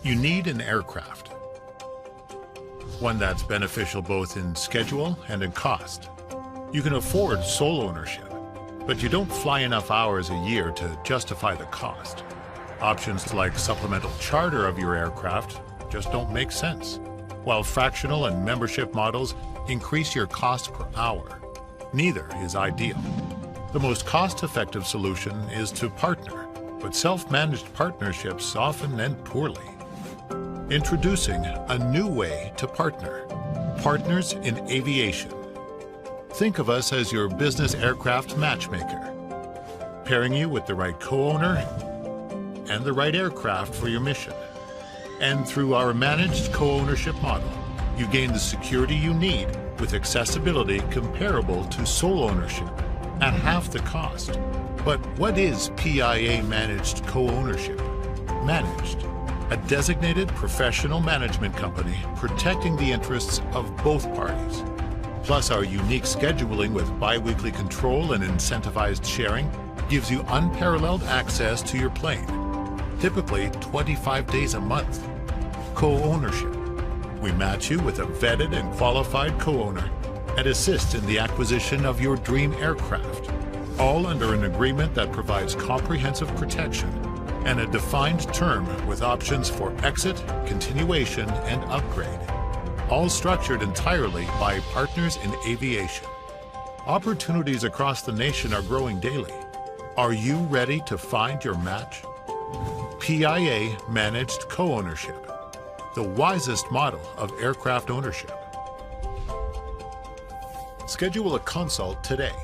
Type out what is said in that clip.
You need an aircraft, one that's beneficial both in schedule and in cost. You can afford sole ownership, but you don't fly enough hours a year to justify the cost. Options like supplemental charter of your aircraft just don't make sense, while fractional and membership models increase your cost per hour. Neither is ideal. The most cost-effective solution is to partner, but self-managed partnerships often end poorly. Introducing a new way to partner. Partners in Aviation. Think of us as your business aircraft matchmaker, pairing you with the right co-owner and the right aircraft for your mission. And through our managed co-ownership model, you gain the security you need with accessibility comparable to sole ownership at half the cost. But what is PIA Managed Co-ownership? Managed, a designated professional management company protecting the interests of both parties. Plus, our unique scheduling with bi-weekly control and incentivized sharing gives you unparalleled access to your plane, typically 25 days a month. Co-ownership. We match you with a vetted and qualified co-owner and assist in the acquisition of your dream aircraft, all under an agreement that provides comprehensive protection and a defined term with options for exit, continuation, and upgrade. All structured entirely by Partners in Aviation. Opportunities across the nation are growing daily. Are you ready to find your match? PIA Managed Co-ownership, the wisest model of aircraft ownership. Schedule a consult today.